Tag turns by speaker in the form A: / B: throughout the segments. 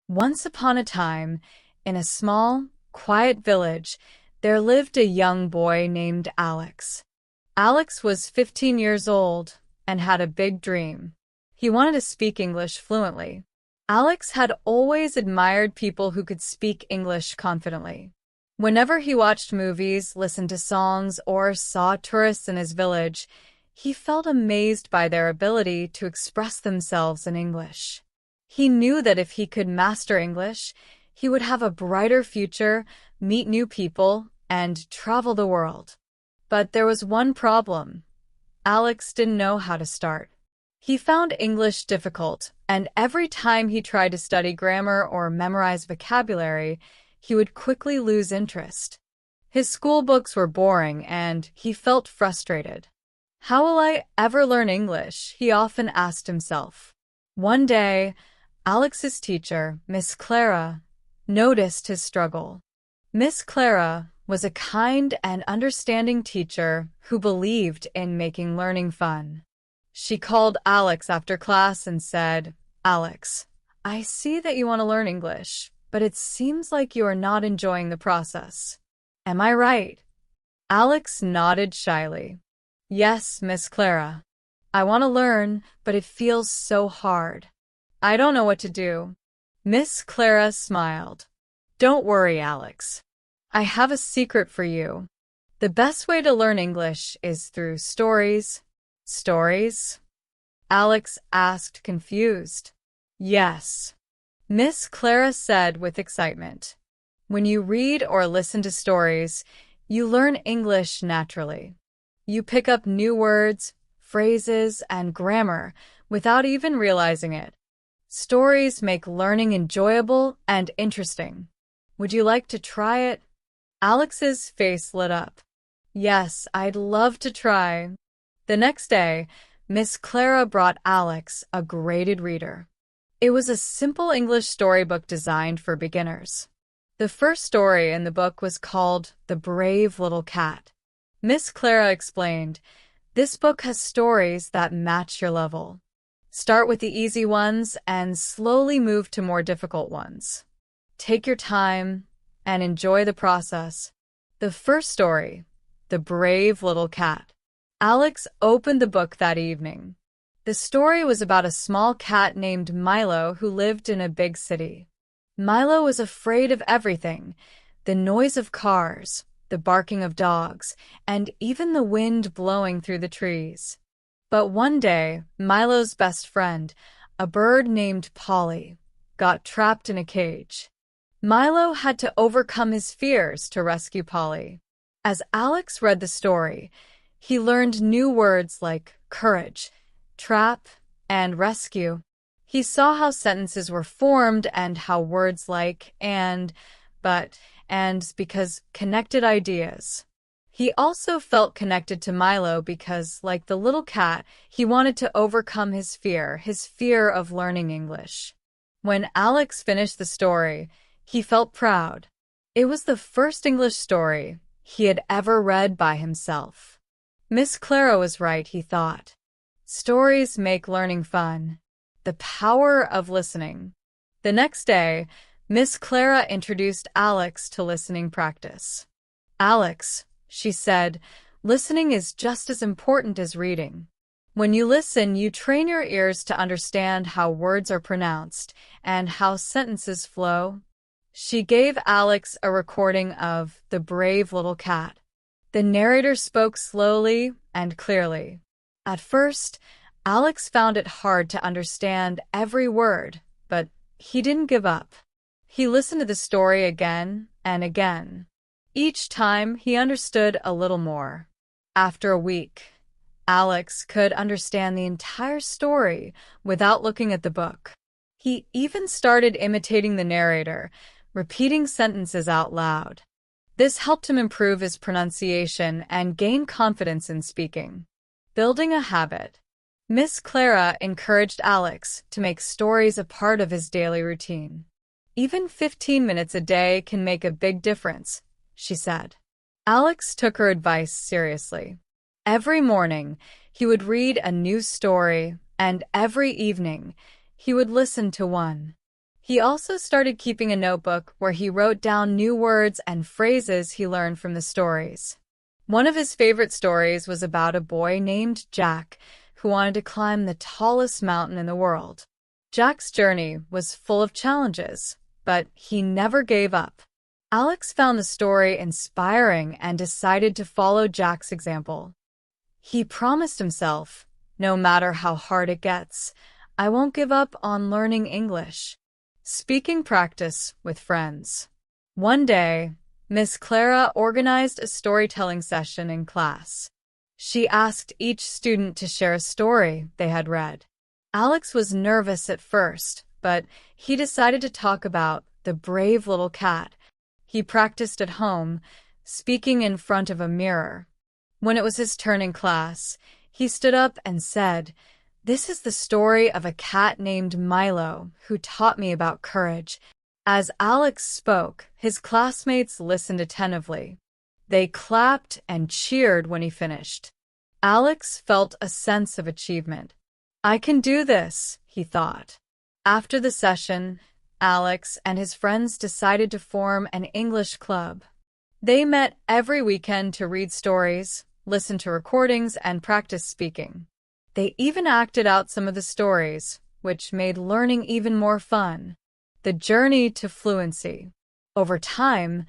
A: Once upon a time, in a small, quiet village, there lived a young boy named Alex. Alex was 15 years old and had a big dream. He wanted to speak English fluently. Alex had always admired people who could speak English confidently. Whenever he watched movies, listened to songs, or saw tourists in his village, he felt amazed by their ability to express themselves in English. He knew that if he could master English, he would have a brighter future, meet new people, and travel the world. But there was one problem. Alex didn't know how to start. He found English difficult, and every time he tried to study grammar or memorize vocabulary, he would quickly lose interest. His school books were boring, and he felt frustrated. How will I ever learn English? He often asked himself. One day, Alex's teacher, Miss Clara, noticed his struggle. Miss Clara was a kind and understanding teacher who believed in making learning fun. She called Alex after class and said, "Alex, I see that you want to learn English, but it seems like you are not enjoying the process. Am I right?" Alex nodded shyly. "Yes, Miss Clara. I want to learn, but it feels so hard. I don't know what to do." Miss Clara smiled. "Don't worry, Alex. I have a secret for you. The best way to learn English is through stories." "Stories?" Alex asked, confused. "Yes," Miss Clara said with excitement. "When you read or listen to stories, you learn English naturally. You pick up new words, phrases, and grammar without even realizing it. Stories make learning enjoyable and interesting. Would you like to try it?" Alex's face lit up. "Yes, I'd love to try." The next day, Miss Clara brought Alex a graded reader. It was a simple English storybook designed for beginners. The first story in the book was called The Brave Little Cat. Miss Clara explained, "This book has stories that match your level. Start with the easy ones and slowly move to more difficult ones. Take your time and enjoy the process." The first story, The Brave Little Cat. Alex opened the book that evening. The story was about a small cat named Milo who lived in a big city. Milo was afraid of everything: the noise of cars, the barking of dogs, and even the wind blowing through the trees. But one day, Milo's best friend, a bird named Polly, got trapped in a cage. Milo had to overcome his fears to rescue Polly. As Alex read the story, he learned new words like courage, trap, and rescue. He saw how sentences were formed and how words like and, but, and because connected ideas. He also felt connected to Milo because, like the little cat, he wanted to overcome his fear of learning English. When Alex finished the story, he felt proud. It was the first English story he had ever read by himself. Miss Clara was right, he thought. Stories make learning fun. The power of listening. The next day, Miss Clara introduced Alex to listening practice. "Alex," she said, "listening is just as important as reading. When you listen, you train your ears to understand how words are pronounced and how sentences flow." She gave Alex a recording of The Brave Little Cat. The narrator spoke slowly and clearly. At first, Alex found it hard to understand every word, but he didn't give up. He listened to the story again and again. Each time, he understood a little more. After a week, Alex could understand the entire story without looking at the book. He even started imitating the narrator, repeating sentences out loud. This helped him improve his pronunciation and gain confidence in speaking. Building a habit. Miss Clara encouraged Alex to make stories a part of his daily routine. "Even 15 minutes a day can make a big difference," she said. Alex took her advice seriously. Every morning, he would read a new story, and every evening, he would listen to one. He also started keeping a notebook where he wrote down new words and phrases he learned from the stories. One of his favorite stories was about a boy named Jack who wanted to climb the tallest mountain in the world. Jack's journey was full of challenges, but he never gave up. Alex found the story inspiring and decided to follow Jack's example. He promised himself, no matter how hard it gets, I won't give up on learning English. Speaking practice with friends. One day, Miss Clara organized a storytelling session in class. She asked each student to share a story they had read. Alex was nervous at first, but he decided to talk about the brave little cat. He practiced at home, speaking in front of a mirror. When it was his turn in class, he stood up and said, "This is the story of a cat named Milo who taught me about courage." As Alex spoke, his classmates listened attentively. They clapped and cheered when he finished. Alex felt a sense of achievement. "I can do this," he thought. After the session, Alex and his friends decided to form an English club. They met every weekend to read stories, listen to recordings, and practice speaking. They even acted out some of the stories, which made learning even more fun. The journey to fluency. Over time,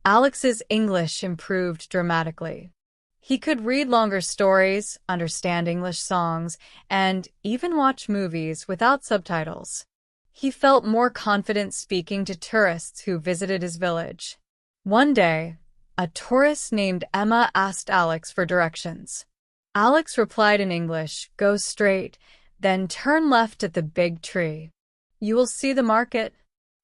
A: Alex's English improved dramatically. He could read longer stories, understand English songs, and even watch movies without subtitles. He felt more confident speaking to tourists who visited his village. One day, a tourist named Emma asked Alex for directions. Alex replied in English, "Go straight, then turn left at the big tree. You will see the market."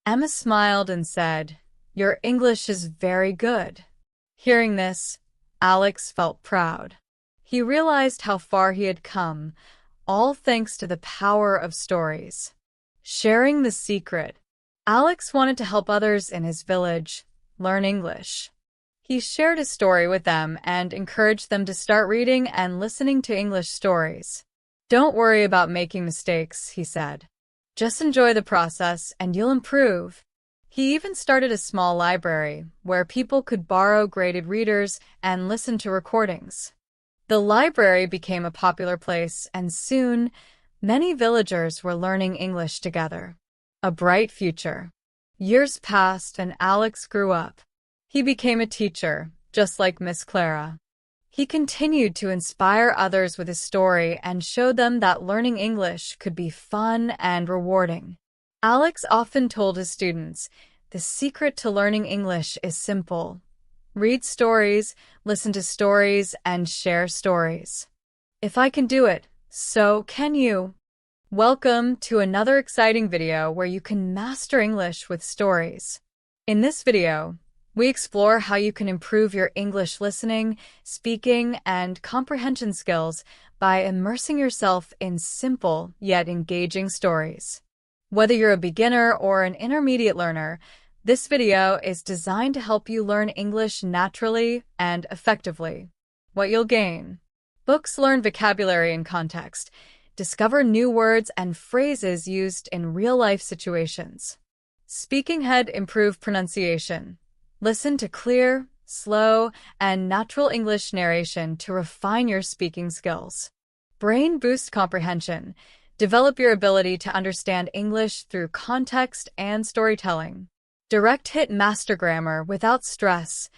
A: Emma smiled and said, "Your English is very good." Hearing this, Alex felt proud. He realized how far he had come, all thanks to the power of stories. Sharing the secret. Alex wanted to help others in his village learn English. He shared a story with them and encouraged them to start reading and listening to English stories. "Don't worry about making mistakes," he said. "Just enjoy the process and you'll improve." He even started a small library where people could borrow graded readers and listen to recordings. The library became a popular place, and soon, many villagers were learning English together. A bright future. Years passed and Alex grew up. He became a teacher, just like Miss Clara. He continued to inspire others with his story and showed them that learning English could be fun and rewarding. Alex often told his students, "The secret to learning English is simple. Read stories, listen to stories, and share stories. If I can do it, so can you." Welcome to another exciting video where you can master English with stories. In this video, we explore how you can improve your English listening, speaking, and comprehension skills by immersing yourself in simple yet engaging stories. Whether you're a beginner or an intermediate learner, this video is designed to help you learn English naturally and effectively. What you'll gain. Books learn vocabulary and context. Discover new words and phrases used in real-life situations. Speaking head improve pronunciation. Listen to clear, slow, and natural English narration to refine your speaking skills. Brain boost comprehension. Develop your ability to understand English through context and storytelling. Direct hit master grammar without stress.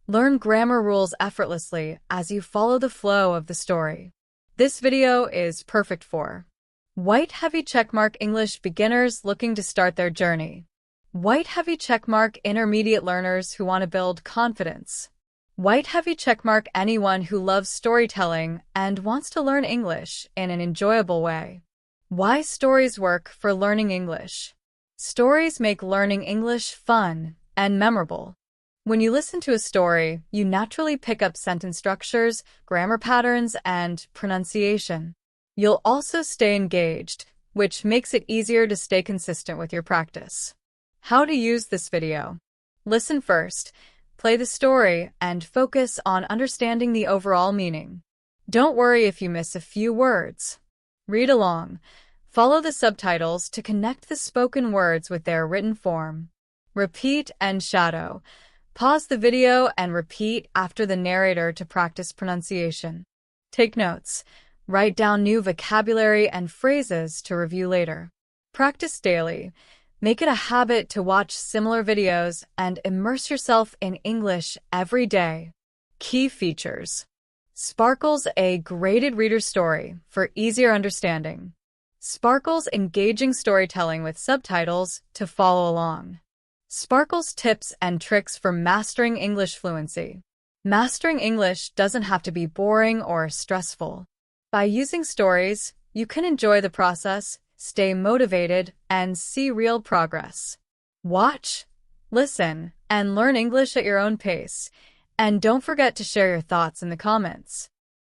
A: Learn grammar rules effortlessly as you follow the flow of the story. This video is perfect for white heavy checkmark English beginners looking to start their journey. White heavy checkmark intermediate learners who want to build confidence. White heavy checkmark anyone who loves storytelling and wants to learn English in an enjoyable way. Why stories work for learning English. Stories make learning English fun and memorable. When you listen to a story, you naturally pick up sentence structures, grammar patterns, and pronunciation. You'll also stay engaged, which makes it easier to stay consistent with your practice. How to use this video. Listen first, play the story, and focus on understanding the overall meaning. Don't worry if you miss a few words. Read along. Follow the subtitles to connect the spoken words with their written form. Repeat and shadow. Pause the video and repeat after the narrator to practice pronunciation. Take notes. Write down new vocabulary and phrases to review later. Practice daily. Make it a habit to watch similar videos and immerse yourself in English every day. Key features. Sparkle's a graded reader story for easier understanding. Sparkle's engaging storytelling with subtitles to follow along. Sparkle's tips and tricks for mastering English fluency. Mastering English doesn't have to be boring or stressful. By using stories, you can enjoy the process, stay motivated, and see real progress. Watch, listen, and learn English at your own pace. And don't forget to share your thoughts in the comments.